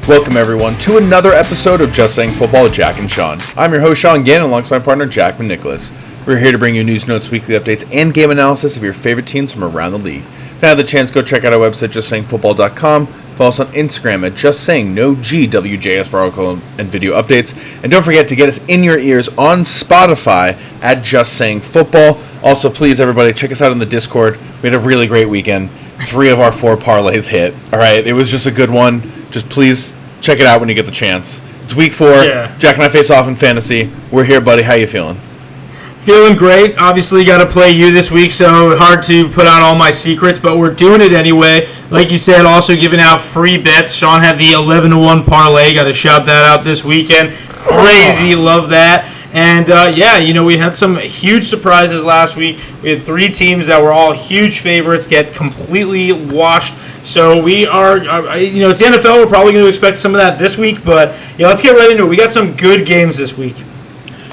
Welcome everyone to another episode of Just Saying Football with Jack and Sean. I'm your host Sean Gannon alongside my partner Jack Nicholas. We're here to bring you news, notes, weekly updates, and game analysis of your favorite teams from around the league. If you have the chance, go check out our website justsayingfootball.com. Follow us on Instagram at JustSayingNoGWJS for article and video updates. And don't forget to get us in your ears on Spotify at Just Saying Football. Also, please everybody check us out on the Discord. We had a really great weekend. 3 of our 4 parlays hit. All right, it was just a good one. Just please check it out when you get the chance. It's week 4. Yeah. Jack and I face off in fantasy. We're here, buddy. How you feeling? Feeling great. Obviously, got to play you this week, so hard to put out all my secrets, but we're doing it anyway. Like you said, also giving out free bets. Sean had the 11-1 parlay. Got to shout that out this weekend. Crazy. Love that. And, we had some huge surprises last week. We had 3 teams that were all huge favorites get completely washed. So we are, it's the NFL. We're probably going to expect some of that this week. But, let's get right into it. We got some good games this week.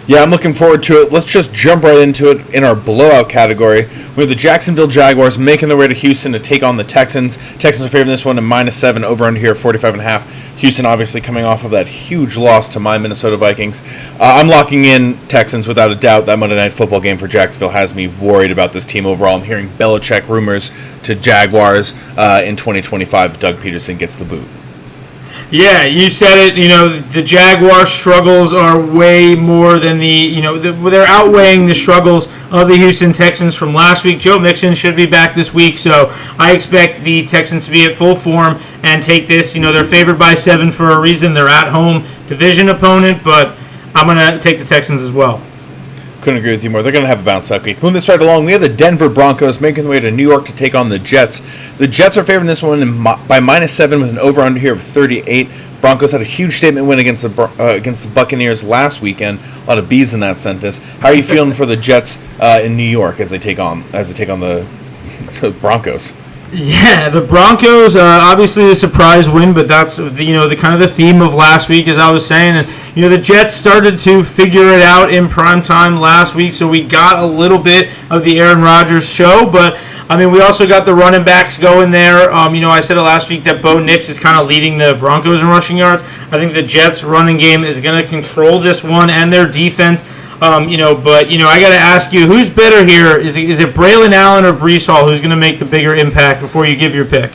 Yeah, I'm looking forward to it. Let's just jump right into it in our blowout category. We have the Jacksonville Jaguars making their way to Houston to take on the Texans. Texans are favoring this one to -7, over under here, 45.5. Houston obviously coming off of that huge loss to my Minnesota Vikings. I'm locking in Texans without a doubt. That Monday Night Football game for Jacksonville has me worried about this team overall. I'm hearing Belichick rumors to Jaguars in 2025 if Doug Peterson gets the boot. Yeah, you said it. The Jaguars' struggles are way more than they're outweighing the struggles of the Houston Texans from last week. Joe Mixon should be back this week, so I expect the Texans to be at full form and take this. They're favored by 7 for a reason. They're at home, division opponent, but I'm going to take the Texans as well. Couldn't agree with you more. They're going to have a bounce back week. Moving this right along, we have the Denver Broncos making their way to New York to take on the Jets. The Jets are favoring this one by -7 with an over-under here of 38. Broncos had a huge statement win against the Buccaneers last weekend. A lot of B's in that sentence. How are you feeling for the Jets in New York as they take on the Broncos? Yeah, the Broncos, obviously a surprise win, but that's the kind of the theme of last week, as I was saying. And the Jets started to figure it out in prime time last week, so we got a little bit of the Aaron Rodgers show. But we also got the running backs going there. I said it last week that Bo Nix is kind of leading the Broncos in rushing yards. I think the Jets' running game is going to control this one and their defense. But I got to ask you, who's better here? Is it Braylon Allen or Breece Hall who's going to make the bigger impact before you give your pick?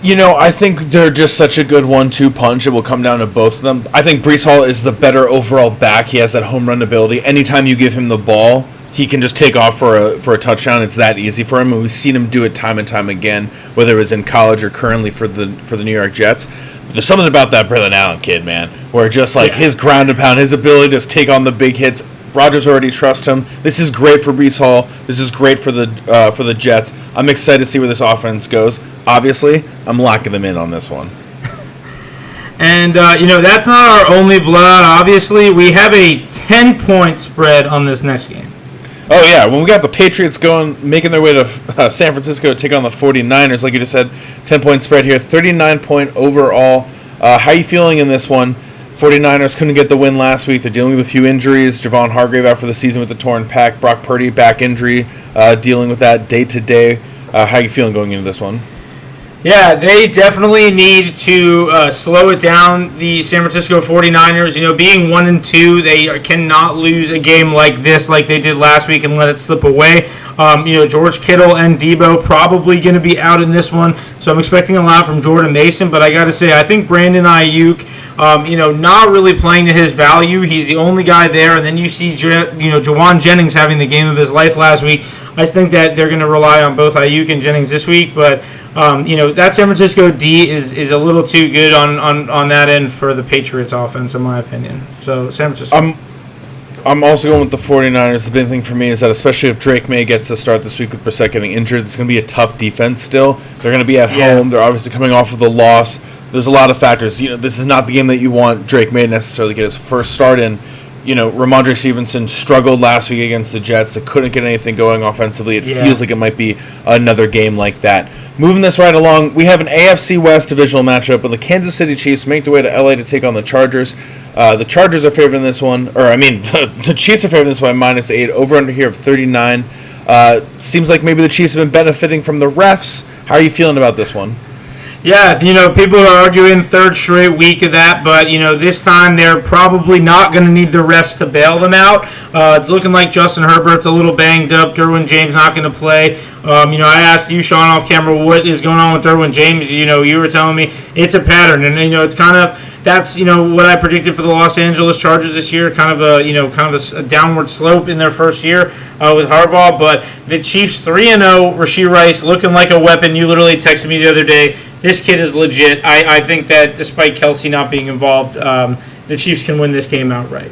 I think they're just such a good 1-2 punch. It will come down to both of them. I think Breece Hall is the better overall back. He has that home run ability. Anytime you give him the ball, he can just take off for a touchdown. It's that easy for him, and we've seen him do it time and time again, whether it was in college or currently for the New York Jets. But there's something about that Braylon Allen kid, man, where just his ground and pound, his ability to just take on the big hits. Rodgers already trusts him. This is great for Breece Hall. This is great for the Jets. I'm excited to see where this offense goes. Obviously, I'm locking them in on this one. And, that's not our only blowout. Obviously, we have a 10-point spread on this next game. Oh, yeah. When we got the Patriots making their way to San Francisco to take on the 49ers, like you just said, 10-point spread here, 39-point overall. How are you feeling in this one? 49ers couldn't get the win last week. They're dealing with a few injuries. Javon Hargrave out for the season with the torn pec. Brock Purdy, back injury, dealing with that day-to-day. How are you feeling going into this one? Yeah, they definitely need to slow it down. The San Francisco 49ers, being 1-2, they cannot lose a game like this, like they did last week, and let it slip away. George Kittle and Debo probably going to be out in this one, so I'm expecting a lot from Jordan Mason. But I got to say, I think Brandon Ayuk, not really playing to his value. He's the only guy there, and then you see, Jawan Jennings having the game of his life last week. I think that they're going to rely on both Ayuk and Jennings this week, but that San Francisco D is a little too good on that end for the Patriots offense, in my opinion. So San Francisco. I'm also going with the 49ers. The big thing for me is that especially if Drake May gets to start this week with Brissett getting injured, it's going to be a tough defense still. They're going to be at home. They're obviously coming off of the loss. There's a lot of factors. This is not the game that you want Drake May to necessarily get his first start in. Ramondre Stevenson struggled last week against the Jets. They couldn't get anything going offensively. It feels like it might be another game like that. Moving this right along, we have an AFC West divisional matchup with the Kansas City Chiefs make their way to LA to take on the Chargers. The Chargers are favored in this one, the Chiefs are favored in this one by -8, over under here of 39. Seems like maybe the Chiefs have been benefiting from the refs. How are you feeling about this one? Yeah, people are arguing third straight week of that, but, this time they're probably not going to need the refs to bail them out. It's looking like Justin Herbert's a little banged up. Derwin James not going to play. I asked you, Sean, off camera, what is going on with Derwin James. You were telling me it's a pattern, and, it's kind of... That's what I predicted for the Los Angeles Chargers this year, kind of a downward slope in their first year with Harbaugh. But the Chiefs 3-0, Rashee Rice looking like a weapon. You literally texted me the other day. This kid is legit. I think that despite Kelsey not being involved, the Chiefs can win this game outright.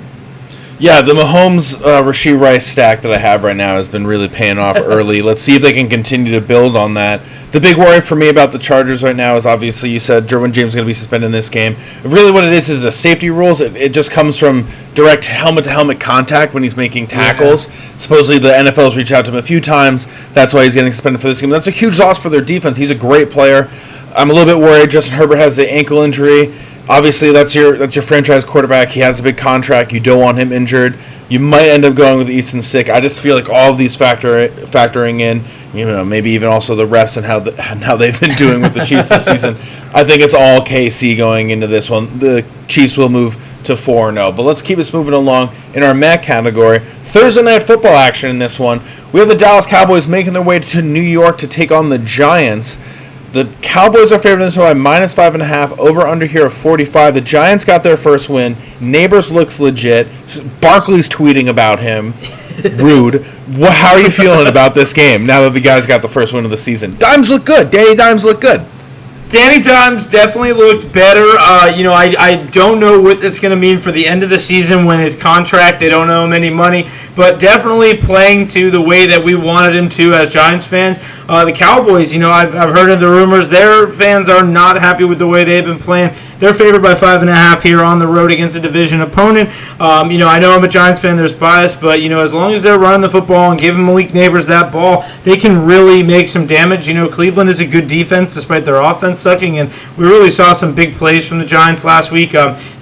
Yeah, the Mahomes Rashee Rice stack that I have right now has been really paying off early. Let's see if they can continue to build on that. The big worry for me about the Chargers right now is obviously you said Derwin James is going to be suspended in this game. Really what it is the safety rules. It just comes from direct helmet-to-helmet contact when he's making tackles. Yeah. Supposedly the NFL's reached out to him a few times. That's why he's getting suspended for this game. That's a huge loss for their defense. He's a great player. I'm a little bit worried. Justin Herbert has the ankle injury. Obviously, that's your franchise quarterback. He has a big contract. You don't want him injured. You might end up going with Easton Stick. I just feel like all of these factoring in, maybe even also the refs and how they've been doing with the Chiefs this season. I think it's all KC going into this one. The Chiefs will move to 4-0. But let's keep us moving along in our MAC category. Thursday night football action in this one. We have the Dallas Cowboys making their way to New York to take on the Giants. The Cowboys are favored in this one by -5.5. Over under here of 45. The Giants got their first win. Neighbors looks legit. Barkley's tweeting about him. Rude. How are you feeling about this game now that the guys got the first win of the season? Dimes look good. Danny Dimes look good. Danny Dimes definitely looked better. I don't know what it's going to mean for the end of the season when his contract, they don't owe him any money, but definitely playing to the way that we wanted him to as Giants fans. The Cowboys, I've heard of the rumors. Their fans are not happy with the way they've been playing. They're favored by 5.5 here on the road against a division opponent. I know I'm a Giants fan. There's bias, but as long as they're running the football and giving Malik Neighbors that ball, they can really make some damage. Cleveland is a good defense despite their offense sucking, and we really saw some big plays from the Giants last week.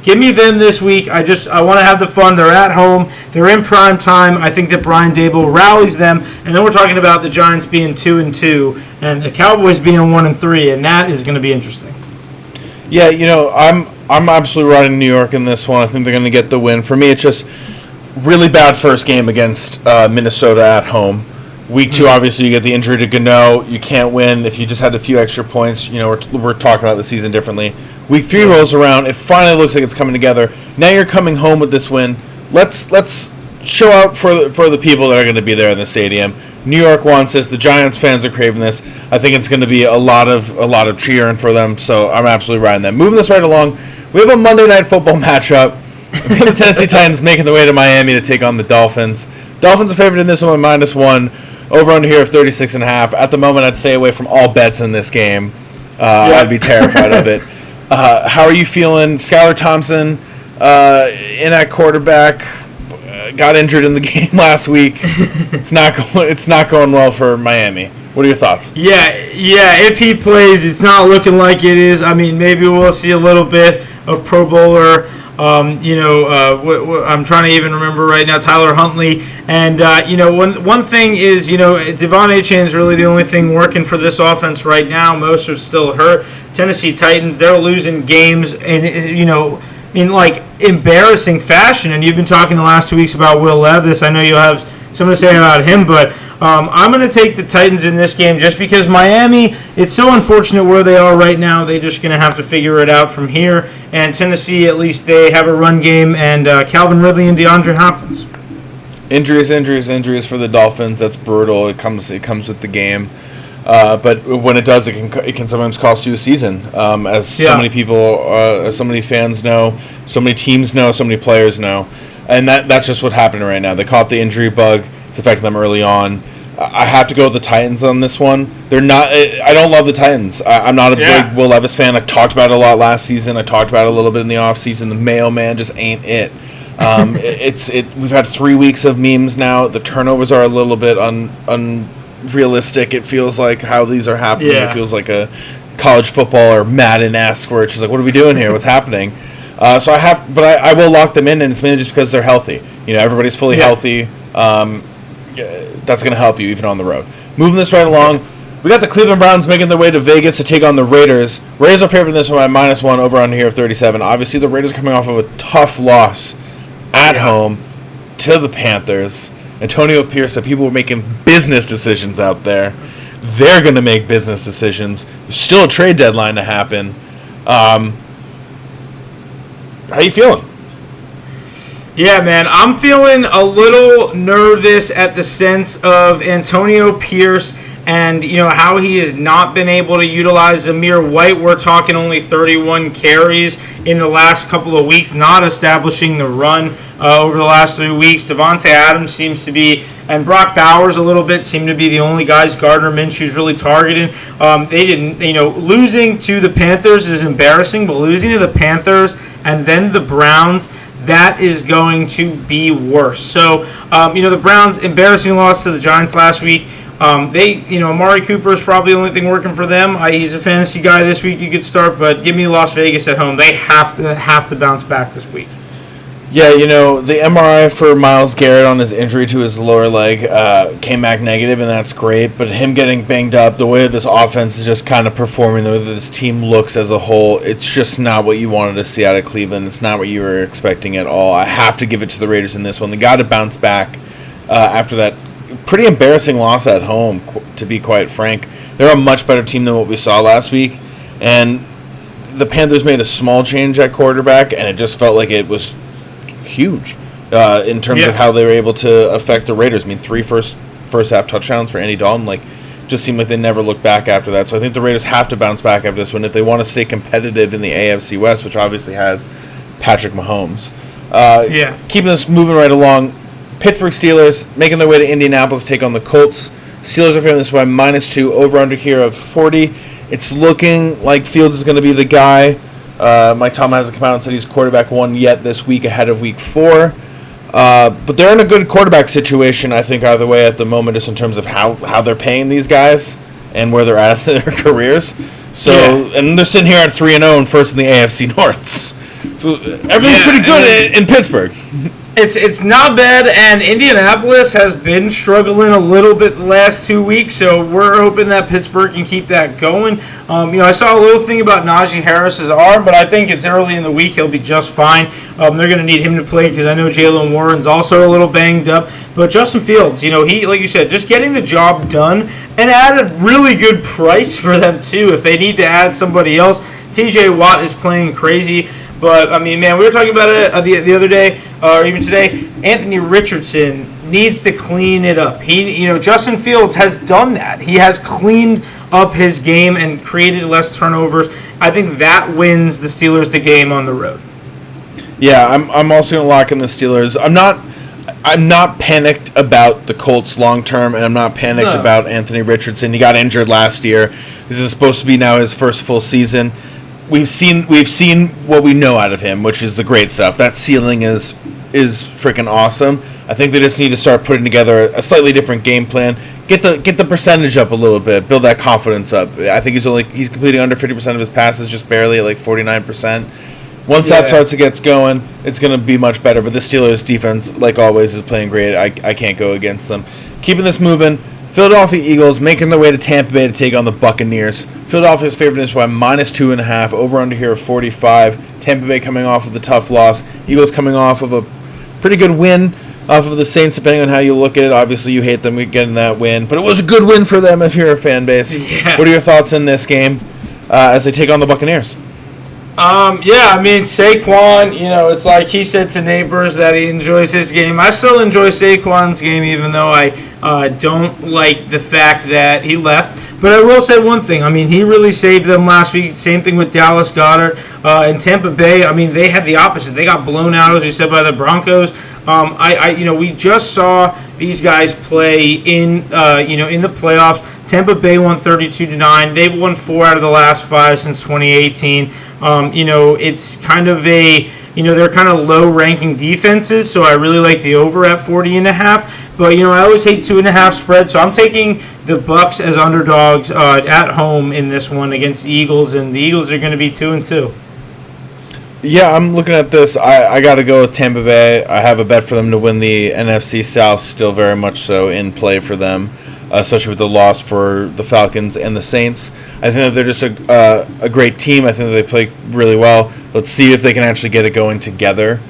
Give me them this week. I want to have the fun. They're at home. They're in prime time. I think that Brian Dable rallies them, and then we're talking about the Giants being 2-2 and the Cowboys being 1-3, and that is going to be interesting. Yeah, I'm absolutely riding New York in this one. I think they're going to get the win. For me, it's just really bad first game against Minnesota at home. Week 2, obviously, you get the injury to Gano. You can't win if you just had a few extra points. We're talking about the season differently. Week 3 rolls around. It finally looks like it's coming together. Now you're coming home with this win. Let's show out for the people that are going to be there in the stadium. New York wants this. The Giants fans are craving this. I think it's going to be a lot of cheering for them. So I'm absolutely riding them. Moving this right along, we have a Monday Night Football matchup. The Tennessee Titans making their way to Miami to take on the Dolphins. Dolphins are favored in this one by -1. Over under here of 36.5. At the moment, I'd stay away from all bets in this game. I'd be terrified of it. How are you feeling? Skylar Thompson in at quarterback. Got injured in the game last week. It's not going well for Miami. What are your thoughts? Yeah. If he plays, it's not looking like it is. I mean, maybe we'll see a little bit of Pro Bowler. I'm trying to even remember right now, Tyler Huntley. And, one thing is, Devon Achane is really the only thing working for this offense right now. Most are still hurt. Tennessee Titans, they're losing games and, in embarrassing fashion. And you've been talking the last 2 weeks about Will Levis. I know you'll have something to say about him, but I'm going to take the Titans in this game just because Miami, it's so unfortunate where they are right now. They're just going to have to figure it out from here. And Tennessee, at least they have a run game, and Calvin Ridley and DeAndre Hopkins. Injuries for the Dolphins. That's brutal. It comes with the game. But when it does, it can sometimes cost you a season. So many people, so many fans know, so many teams know, so many players know. And that's just what happened right now. They caught the injury bug. It's affecting them early on. I have to go with the Titans on this one. They're not. I don't love the Titans. I'm not a big Will Levis fan. I talked about it a lot last season. I talked about it a little bit in the offseason. The mailman just ain't it. We've had 3 weeks of memes now. The turnovers are a little bit unrealistic. It feels like how these are happening. Yeah. It feels like a college football or Madden-esque where it's just like, what are we doing here? What's happening? So I will lock them in, and it's mainly just because they're healthy. Everybody's fully healthy. That's going to help you even on the road. Moving this right along, We got the Cleveland Browns making their way to Vegas to take on the Raiders. Raiders are favored in this one by -1 over under here of 37. Obviously, the Raiders are coming off of a tough loss at home to the Panthers. Antonio Pierce said people were making business decisions out there. They're going to make business decisions. There's still a trade deadline to happen. How you feeling? Yeah, man, I'm feeling a little nervous at the sense of Antonio Pierce and, how he has not been able to utilize Zamir White. We're talking only 31 carries in the last couple of weeks, not establishing the run over the last 3 weeks. Devontae Adams seems to be, and Brock Bowers a little bit, seem to be the only guys Gardner Minshew's really targeting. They didn't, losing to the Panthers is embarrassing, but losing to the Panthers and then the Browns, that is going to be worse. So, the Browns' embarrassing loss to the Giants last week. Amari Cooper is probably the only thing working for them. He's a fantasy guy this week you could start, but give me Las Vegas at home. They have to bounce back this week. Yeah, the MRI for Myles Garrett on his injury to his lower leg came back negative, and that's great. But him getting banged up, the way this offense is just kind of performing, the way that this team looks as a whole, it's just not what you wanted to see out of Cleveland. It's not what you were expecting at all. I have to give it to the Raiders in this one. They got to bounce back after that pretty embarrassing loss at home, to be quite frank. They're a much better team than what we saw last week, and the Panthers made a small change at quarterback, and it just felt like it was huge in terms of how they were able to affect the Raiders. I mean, 3 first half touchdowns for Andy Dalton, just seemed like they never looked back after that. So I think the Raiders have to bounce back after this one if they want to stay competitive in the AFC West, which obviously has Patrick Mahomes. Keeping this moving right along, Pittsburgh Steelers making their way to Indianapolis to take on the Colts. Steelers are favored this by -2, over under here of 40. It's looking like Fields is going to be the guy. Mike Tomlin hasn't come out and said he's quarterback 1 yet this week ahead of week 4. But they're in a good quarterback situation, I think, either way at the moment, just in terms of how they're paying these guys and where they're at in their careers. So, and they're sitting here at 3-0 and first in the AFC North. So everything's pretty good in Pittsburgh. It's not bad, and Indianapolis has been struggling a little bit the last 2 weeks, so we're hoping that Pittsburgh can keep that going. I saw a little thing about Najee Harris's arm, but I think it's early in the week. He'll be just fine. They're going to need him to play because I know Jalen Warren's also a little banged up. But Justin Fields, he, like you said, just getting the job done and at a really good price for them, too. If they need to add somebody else, TJ Watt is playing crazy. But, we were talking about it the other day, or even today. Anthony Richardson needs to clean it up. Justin Fields has done that. He has cleaned up his game and created less turnovers. I think that wins the Steelers the game on the road. Yeah, I'm also going to lock in the Steelers. I'm not panicked about the Colts long term, and I'm not panicked about Anthony Richardson. He got injured last year. This is supposed to be now his first full season. We've seen what we know out of him, which is the great stuff. That ceiling is freaking awesome. I think they just need to start putting together a slightly different game plan. Get the percentage up a little bit, build that confidence up. I think he's completing under 50% of his passes, just barely at 49%. Once that starts to get going, it's going to be much better. But the Steelers defense, like always, is playing great. I can't go against them. Keeping this moving. Philadelphia Eagles making their way to Tampa Bay to take on the Buccaneers. Philadelphia's favored this by -2.5, over under here of 45. Tampa Bay coming off of the tough loss. Eagles coming off of a pretty good win off of the Saints, depending on how you look at it. Obviously, you hate them getting that win, but it was a good win for them if you're a fan base. Yeah. What are your thoughts in this game as they take on the Buccaneers? Saquon, it's like he said to neighbors that he enjoys his game. I still enjoy Saquon's game, even though I don't like the fact that he left. But I will say one thing. He really saved them last week. Same thing with Dallas Goedert. And Tampa Bay, they had the opposite. They got blown out, as you said, by the Broncos. We just saw these guys play in the playoffs. Tampa Bay won 32-9. They've won 4 out of the last 5 since 2018. It's kind of they're kind of low-ranking defenses, so I really like the over at 40.5. But, I always hate 2.5 spreads, so I'm taking the Bucs as underdogs at home in this one against the Eagles, and the Eagles are going to be 2-2. Yeah, I'm looking at this. I got to go with Tampa Bay. I have a bet for them to win the NFC South, still very much so in play for them. especially with the loss for the Falcons and the Saints. I think that they're just a great team. I think that they play really well. Let's see if they can actually get it going together.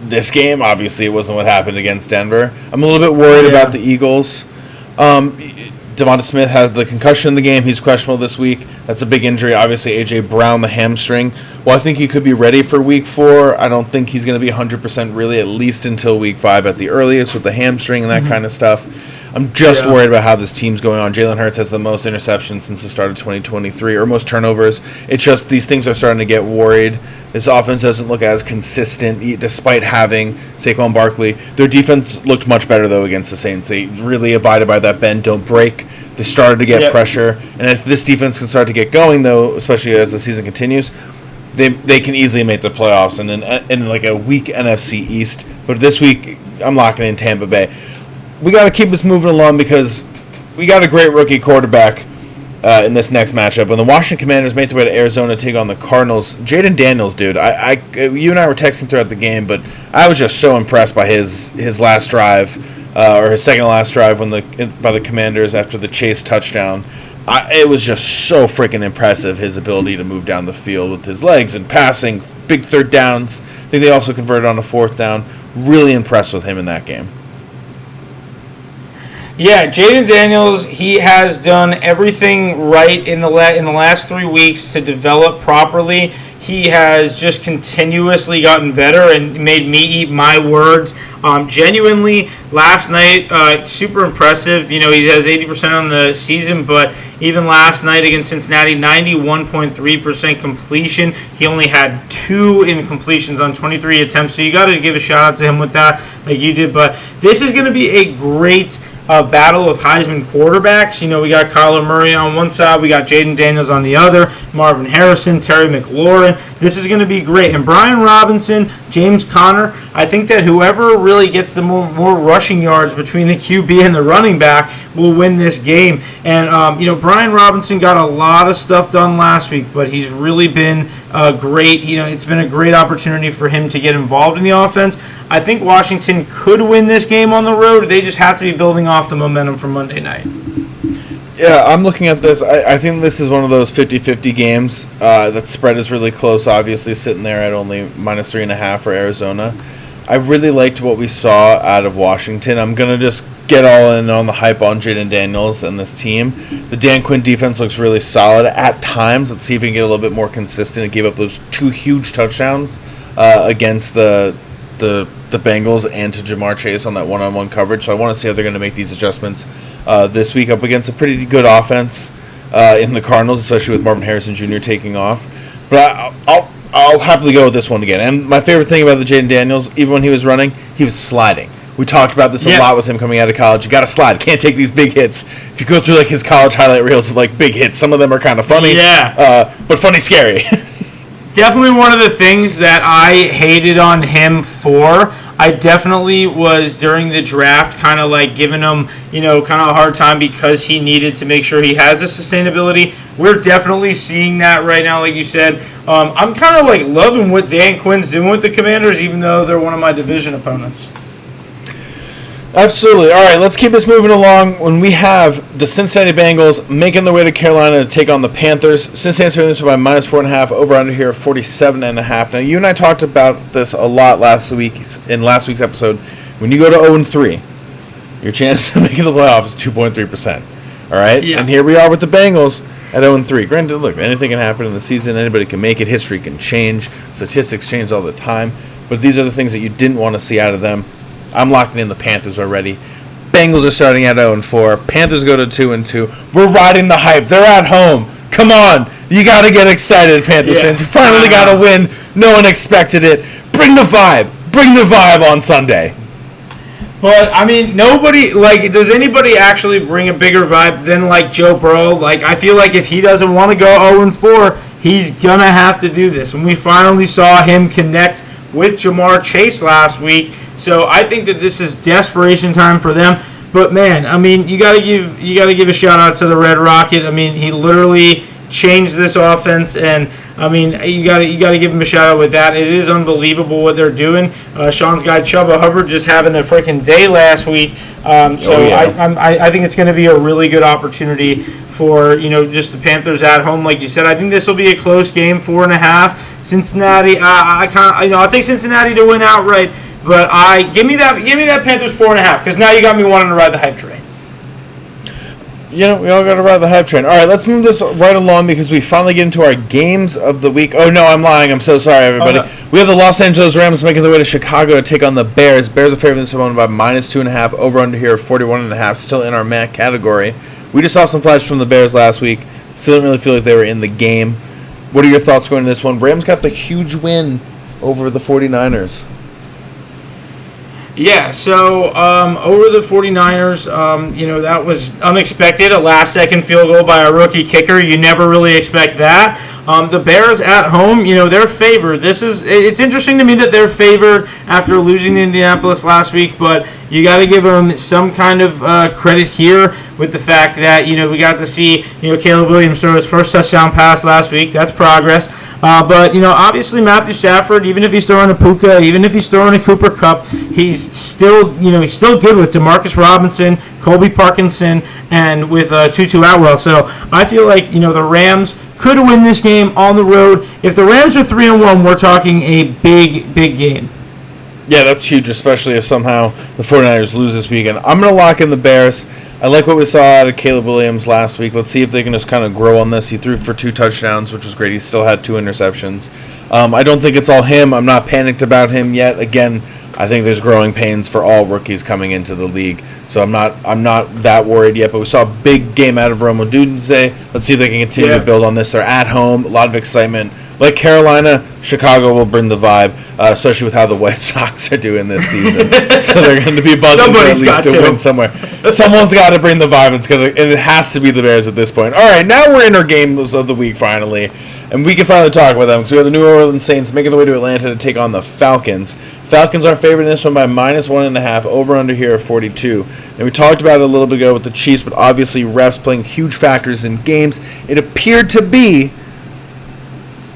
This game, obviously, it wasn't what happened against Denver. I'm a little bit worried about the Eagles. Devonta Smith had the concussion in the game. He's questionable this week. That's a big injury. Obviously, A.J. Brown, the hamstring. Well, I think he could be ready for week 4. I don't think he's going to be 100% really, at least until week 5 at the earliest with the hamstring and that kind of stuff. I'm just worried about how this team's going on. Jalen Hurts has the most interceptions since the start of 2023, or most turnovers. It's just these things are starting to get worried. This offense doesn't look as consistent, despite having Saquon Barkley. Their defense looked much better, though, against the Saints. They really abided by that bend, don't break. They started to get pressure. And if this defense can start to get going, though, especially as the season continues, they can easily make the playoffs in like a weak NFC East. But this week, I'm locking in Tampa Bay. We got to keep this moving along because we got a great rookie quarterback in this next matchup. When the Washington Commanders made their way to Arizona to take on the Cardinals, Jaden Daniels, dude, you and I were texting throughout the game, but I was just so impressed by his last drive, or his second to last drive by the Commanders after the Chase touchdown. It was just so freaking impressive, his ability to move down the field with his legs and passing, big third downs. I think they also converted on a fourth down. Really impressed with him in that game. Yeah, Jaden Daniels, he has done everything right in the last 3 weeks to develop properly. He has just continuously gotten better and made me eat my words. Genuinely, last night, super impressive. You know, he has 80% on the season, but even last night against Cincinnati, 91.3% completion. He only had 2 incompletions on 23 attempts, so you got to give a shout out to him with that, like you did. But this is going to be a great battle of Heisman quarterbacks. You know, we got Kyler Murray on one side, we got Jaden Daniels on the other, Marvin Harrison, Terry McLaurin. This is going to be great. And Brian Robinson, James Conner, I think that whoever really gets the more rushing yards between the QB and the running back will win this game. And, you know, Brian Robinson got a lot of stuff done last week, but he's really been great. You know, it's been a great opportunity for him to get involved in the offense. I think Washington could win this game on the road. They just have to be building off the momentum from Monday night. Yeah, I'm looking at this. I think this is one of those 50-50 games. That spread is really close, obviously, sitting there at only -3.5 for Arizona. I really liked what we saw out of Washington. I'm going to just get all in on the hype on Jaden Daniels and this team. The Dan Quinn defense looks really solid at times. Let's see if we can get a little bit more consistent. It gave up those 2 huge touchdowns against the Bengals and to Jamar Chase on that one-on-one coverage. So I want to see how they're going to make these adjustments this week up against a pretty good offense in the Cardinals, especially with Marvin Harrison Jr. taking off. But I'll happily go with this one again. And my favorite thing about the Jaden Daniels, even when he was running, he was sliding. We talked about this a lot with him coming out of college. You got to slide. Can't take these big hits. If you go through like his college highlight reels of like big hits, some of them are kind of funny. But funny, scary. Definitely one of the things that I hated on him for. I definitely was during the draft kind of like giving him, you know, kind of a hard time because he needed to make sure he has the sustainability. We're definitely seeing that right now, like you said. I'm kind of like loving what Dan Quinn's doing with the Commanders, even though they're one of my division opponents. Absolutely. All right, let's keep this moving along. When we have the Cincinnati Bengals making their way to Carolina to take on the Panthers. Cincinnati's winning this by -4.5, over under here 47.5. Now, you and I talked about this a lot last week in last week's episode. When you go to 0-3, your chance of making the playoffs is 2.3%. All right? Yeah. And here we are with the Bengals at 0-3. Granted, look, anything can happen in the season. Anybody can make it. History can change. Statistics change all the time. But these are the things that you didn't want to see out of them. I'm locking in the Panthers already. Bengals are starting at 0-4. Panthers go to 2-2. We're riding the hype. They're at home. Come on. You got to get excited, Panthers fans. You finally got to win. No one expected it. Bring the vibe. Bring the vibe on Sunday. But, I mean, nobody, like, does anybody actually bring a bigger vibe than, like, Joe Burrow? Like, I feel like if he doesn't want to go 0-4, he's going to have to do this. When we finally saw him connect with Jamar Chase last week, so I think that this is desperation time for them. But man, I mean, you gotta give a shout out to the Red Rocket. I mean, he literally change this offense, and I mean, you got to give him a shout out with that. It is unbelievable what they're doing. Sean's guy Chuba Hubbard just having a freaking day last week. I think it's going to be a really good opportunity for just the Panthers at home, like you said. I think this will be a close game, 4.5. Cincinnati, I'll take Cincinnati to win outright, but give me that Panthers 4.5 because now you got me wanting to ride the hype train. We all got to ride the hype train. All right, let's move this right along because we finally get into our games of the week. Oh, no, I'm lying. I'm so sorry, everybody. Oh, no. We have the Los Angeles Rams making their way to Chicago to take on the Bears. Bears are favored this one by -2.5. Over under here, 41.5. Still in our MAC category. We just saw some flash from the Bears last week. Still didn't really feel like they were in the game. What are your thoughts going into this one? Rams got the huge win over the 49ers. Yeah, so over the 49ers, that was unexpected. A last-second field goal by a rookie kicker. You never really expect that. The Bears at home, they're favored. It's interesting to me that they're favored after losing to Indianapolis last week, but you got to give them some kind of credit here with the fact that, we got to see, Caleb Williams throw his first touchdown pass last week. That's progress. But obviously Matthew Stafford, even if he's throwing a Puka, even if he's throwing a Cooper Kupp, he's still good with Demarcus Robinson, Colby Parkinson, and with Tutu Atwell. So I feel like, the Rams could win this game on the road. If the Rams are 3-1, we're talking a big, big game. Yeah, that's huge, especially if somehow the 49ers lose this weekend. I'm going to lock in the Bears. I like what we saw out of Caleb Williams last week. Let's see if they can just kind of grow on this. He threw for 2 touchdowns, which was great. He still had 2 interceptions. I don't think it's all him. I'm not panicked about him yet. Again, I think there's growing pains for all rookies coming into the league. So I'm not that worried yet. But we saw a big game out of Rome Odunze. Let's see if they can continue to build on this. They're at home. A lot of excitement. Like Carolina, Chicago will bring the vibe, especially with how the White Sox are doing this season. So they're going to be buzzing for at least to win somewhere. Someone's got to bring the vibe. And it has to be the Bears at this point. All right, now we're in our games of the week finally, and we can finally talk about them. So we have the New Orleans Saints making their way to Atlanta to take on the Falcons. Falcons are favored in this one by -1.5. Over under here of 42. And we talked about it a little bit ago with the Chiefs, but obviously refs playing huge factors in games. It appeared to be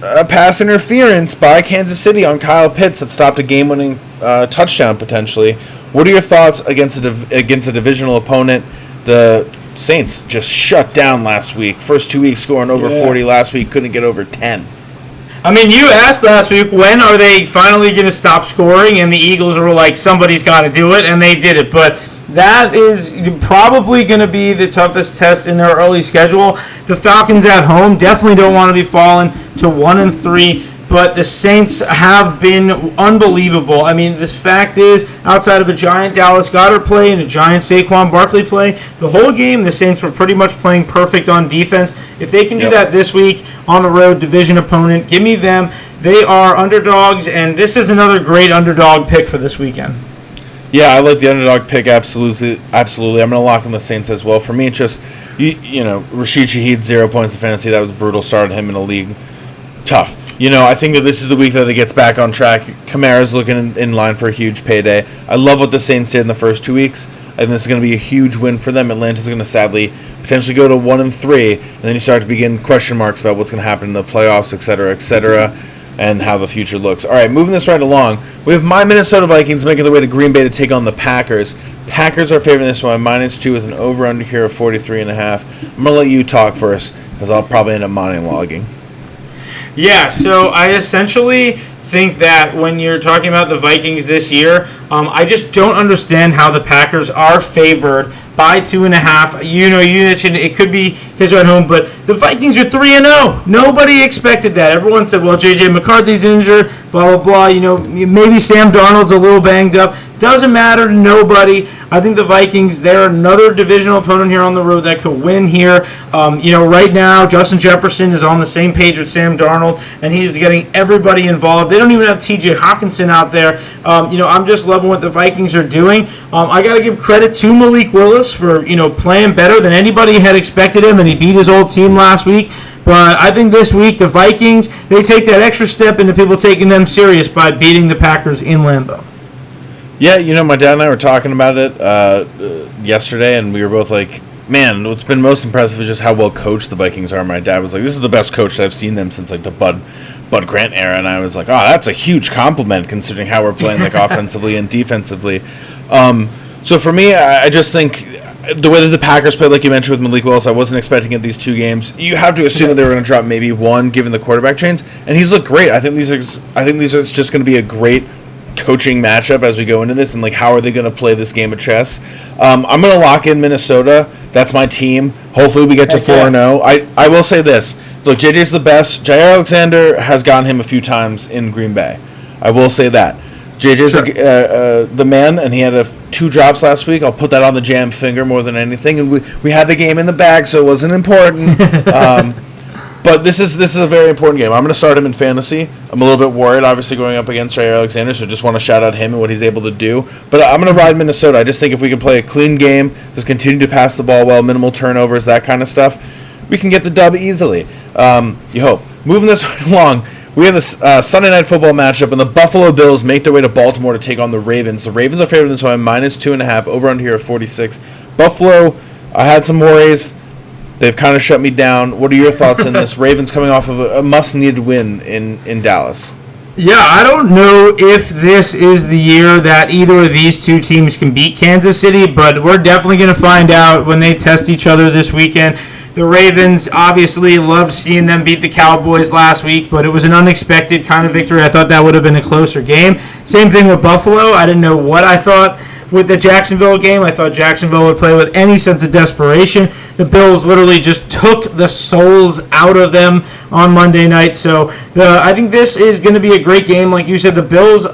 a pass interference by Kansas City on Kyle Pitts that stopped a game-winning touchdown potentially. What are your thoughts against a divisional opponent? The Saints just shut down last week. First 2 weeks scoring over 40. Last week couldn't get over 10. I mean, you asked last week, when are they finally going to stop scoring? And the Eagles were like, somebody's got to do it, and they did it. But that is probably going to be the toughest test in their early schedule. The Falcons at home definitely don't want to be falling to 1-3, but the Saints have been unbelievable. I mean, this fact is, outside of a giant Dallas Goedert play and a giant Saquon Barkley play, the whole game the Saints were pretty much playing perfect on defense. If they can do that this week on the road, division opponent, give me them. They are underdogs, and this is another great underdog pick for this weekend. Yeah, I like the underdog pick, absolutely. I'm going to lock in the Saints as well. For me, it's just, Rashid Shaheed, 0 points in fantasy. That was brutal. Started him in a league. Tough. I think that this is the week that it gets back on track. Kamara's looking in line for a huge payday. I love what the Saints did in the first 2 weeks. I think this is going to be a huge win for them. Atlanta's going to sadly potentially go to 1-3, and then you start to begin question marks about what's going to happen in the playoffs, et cetera, and how the future looks. All right, moving this right along, we have my Minnesota Vikings making their way to Green Bay to take on the Packers. Packers are favoring this one by -2 with an over-under here of 43.5. I'm going to let you talk first because I'll probably end up monologuing. Yeah, so I essentially think that when you're talking about the Vikings this year, I just don't understand how the Packers are favored by 2.5. You mentioned it could be because they're at home, but the Vikings are 3-0. Nobody expected that. Everyone said, well, J.J. McCarthy's injured, blah, blah, blah. Maybe Sam Darnold's a little banged up. Doesn't matter to nobody. I think the Vikings, they're another divisional opponent here on the road that could win here. Right now, Justin Jefferson is on the same page with Sam Darnold, and he's getting everybody involved. They don't even have T.J. Hawkinson out there. I'm just loving what the Vikings are doing. I got to give credit to Malik Willis for, playing better than anybody had expected him, and he beat his old team last week. But I think this week, the Vikings, they take that extra step into people taking them serious by beating the Packers in Lambeau. Yeah, my dad and I were talking about it yesterday, and we were both like, man, what's been most impressive is just how well coached the Vikings are. My dad was like, "This is the best coach I've seen them since like the Bud Grant era," and I was like, "Oh, that's a huge compliment considering how we're playing like offensively and defensively." So for me, I just think the way that the Packers played, like you mentioned with Malik Willis, I wasn't expecting at these two games. You have to assume that they were going to drop maybe one, given the quarterback change, and he's looked great. I think these are just going to be a great coaching matchup as we go into this, and like how are they going to play this game of chess. I'm going to lock in Minnesota. That's my team. Hopefully we get to 4-0. I will say this. Look, JJ's the best. Jair Alexander has gotten him a few times in Green Bay. I will say that. JJ's the man, and he had 2 drops last week. I'll put that on the jam finger more than anything. And we had the game in the bag, so it wasn't important. But this is a very important game. I'm going to start him in fantasy. I'm a little bit worried, obviously, going up against Jair Alexander, so just want to shout out him and what he's able to do. But I'm going to ride Minnesota. I just think if we can play a clean game, just continue to pass the ball well, minimal turnovers, that kind of stuff, we can get the dub easily. You hope. Moving this right along, we have this Sunday Night Football matchup, and the Buffalo Bills make their way to Baltimore to take on the Ravens. The Ravens are favored in this one, -2.5, over under here at 46. Buffalo, I had some worries. They've kind of shut me down. What are your thoughts on this? Ravens coming off of a must-need win in Dallas. Yeah, I don't know if this is the year that either of these two teams can beat Kansas City, but we're definitely going to find out when they test each other this weekend. The Ravens obviously loved seeing them beat the Cowboys last week, but it was an unexpected kind of victory. I thought that would have been a closer game. Same thing with Buffalo. I didn't know what I thought with the Jacksonville game. I thought Jacksonville would play with any sense of desperation. The Bills literally just took the souls out of them on Monday night. So I think this is going to be a great game. Like you said, the Bills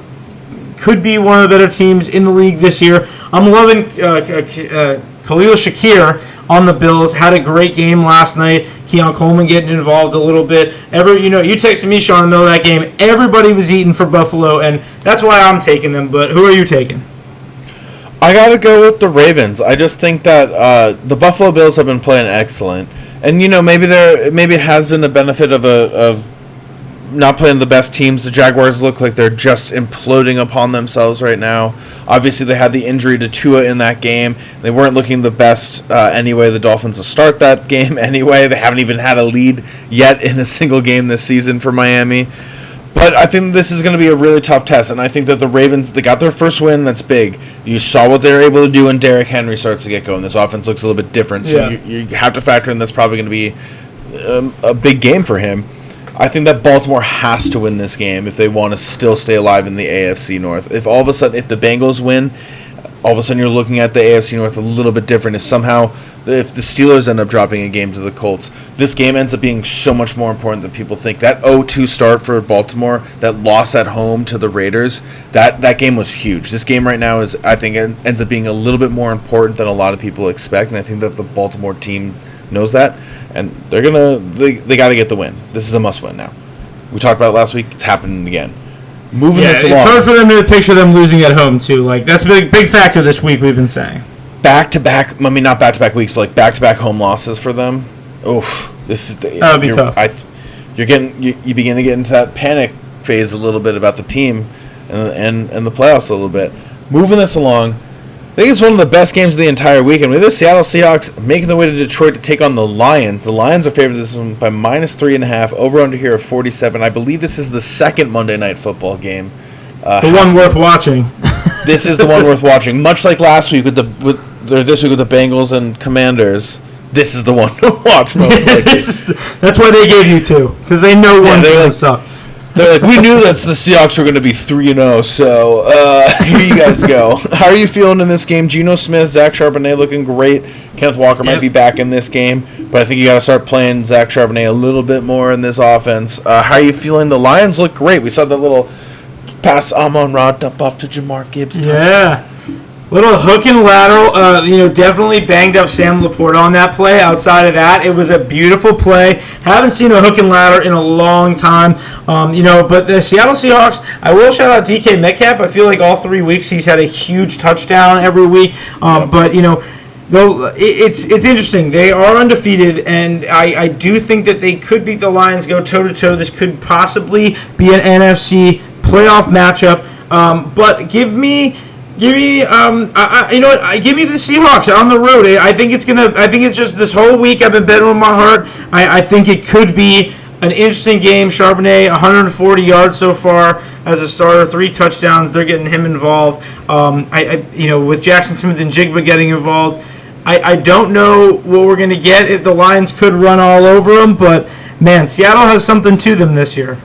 could be one of the better teams in the league this year. I'm loving Khalil Shakir on the Bills. Had a great game last night. Keon Coleman getting involved a little bit. You texted me, Sean, in the middle of that game. Everybody was eating for Buffalo, and that's why I'm taking them. But who are you taking? I got to go with the Ravens. I just think that the Buffalo Bills have been playing excellent. And, maybe it has been the benefit of not playing the best teams. The Jaguars look like they're just imploding upon themselves right now. Obviously, they had the injury to Tua in that game. They weren't looking the best anyway. The Dolphins to start that game anyway. They haven't even had a lead yet in a single game this season for Miami. But I think this is going to be a really tough test, and I think that the Ravens, they got their first win. That's big. You saw what they were able to do when Derrick Henry starts to get going. This offense looks a little bit different, so you have to factor in that's probably going to be a big game for him. I think that Baltimore has to win this game if they want to still stay alive in the AFC North. If the Bengals win, all of a sudden you're looking at the AFC North a little bit different. If the Steelers end up dropping a game to the Colts, this game ends up being so much more important than people think. That 0-2 start for Baltimore, that loss at home to the Raiders, that game was huge. This game right now I think ends up being a little bit more important than a lot of people expect, and I think that the Baltimore team knows that, and they got to get the win. This is a must-win now. We talked about it last week. It's happening again. Moving this along. It's hard for them to picture them losing at home too. Like that's a big factor this week. We've been saying. Back-to-back, not back-to-back weeks, but like back-to-back home losses for them. Oof, that would be tough. You begin to get into that panic phase a little bit about the team and the playoffs a little bit. Moving this along, I think it's one of the best games of the entire weekend. We have the Seattle Seahawks making their way to Detroit to take on the Lions. The Lions are favored this one by -3.5, over under here of 47. I believe this is the second Monday Night Football game. The one worth watching. This is the one worth watching. Much like last week this week with the Bengals and Commanders, this is the one to watch most likely. That's why they gave you two, because they know one's going to suck. They're like, we knew that the Seahawks were going to be 3-0, so here you guys go. How are you feeling in this game? Geno Smith, Zach Charbonnet looking great. Kenneth Walker might be back in this game, but I think you got to start playing Zach Charbonnet a little bit more in this offense. How are you feeling? The Lions look great. We saw that little pass Amon-Ra dump off to Jamar Gibbs. Yeah. Little hook and lateral, definitely banged up Sam Laporta on that play. Outside of that, it was a beautiful play. Haven't seen a hook and ladder in a long time, but the Seattle Seahawks, I will shout out DK Metcalf. I feel like all 3 weeks he's had a huge touchdown every week, but, though it's interesting. They are undefeated, and I do think that they could beat the Lions, go toe-to-toe. This could possibly be an NFC playoff matchup, but give me Give me, you know what? Give me the Seahawks on the road. I think it's just this whole week I've been betting with my heart. I think it could be an interesting game. Charbonnet, 140 yards so far as a starter, 3 touchdowns. They're getting him involved. With Jackson Smith and Jigba getting involved, I don't know what we're going to get. If the Lions could run all over them, but man, Seattle has something to them this year.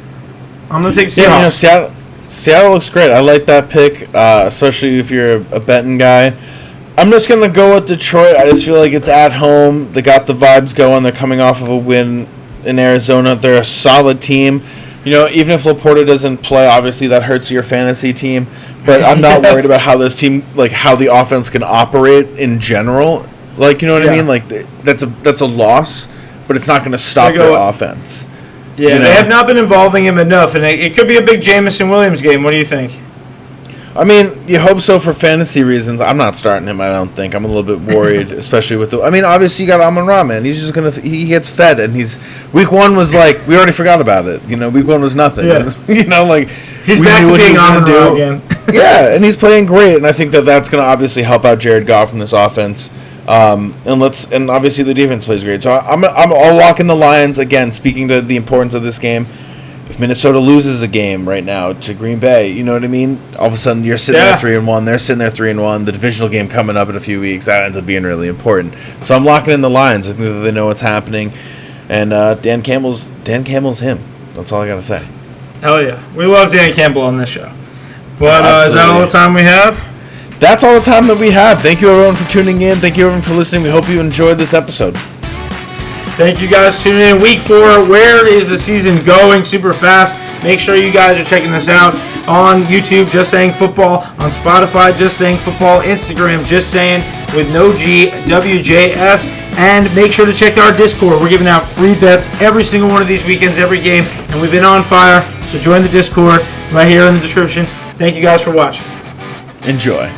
I'm going to take Seahawks. Yeah, Seattle looks great. I like that pick, especially if you're a betting guy. I'm just going to go with Detroit. I just feel like it's at home. They got the vibes going. They're coming off of a win in Arizona. They're a solid team. Even if Laporta doesn't play, obviously that hurts your fantasy team. But I'm not worried about how this team, how the offense can operate in general. You know what I mean? That's a loss, but it's not going to stop their offense. Yeah, they have not been involving him enough, and it could be a big Jameson Williams game. What do you think? I mean, you hope so for fantasy reasons. I'm not starting him, I don't think. I'm a little bit worried, especially with obviously you got Amon-Ra, man. He's just he gets fed, and week 1 was we already forgot about it. Week 1 was nothing. Yeah. He's back to being Amon-Ra again. Yeah, and he's playing great, and I think that's going to obviously help out Jared Goff from this offense. And obviously the defense plays great. So I'll lock in the Lions again. Speaking to the importance of this game, if Minnesota loses a game right now to Green Bay, you know what I mean? All of a sudden you're sitting there 3-1. They're sitting there 3-1. The divisional game coming up in a few weeks, that ends up being really important. So I'm locking in the Lions. I think that they know what's happening, and Dan Campbell's him. That's all I gotta say. Hell yeah, we love Dan Campbell on this show. But is that all the time we have? That's all the time that we have. Thank you, everyone, for tuning in. Thank you, everyone, for listening. We hope you enjoyed this episode. Thank you guys for tuning in. Week 4, where is the season going? Super fast. Make sure you guys are checking this out on YouTube, Just Saying Football, on Spotify, Just Saying Football, Instagram, Just Saying, with no G, WJS, and make sure to check our Discord. We're giving out free bets every single one of these weekends, every game, and we've been on fire, so join the Discord right here in the description. Thank you guys for watching. Enjoy.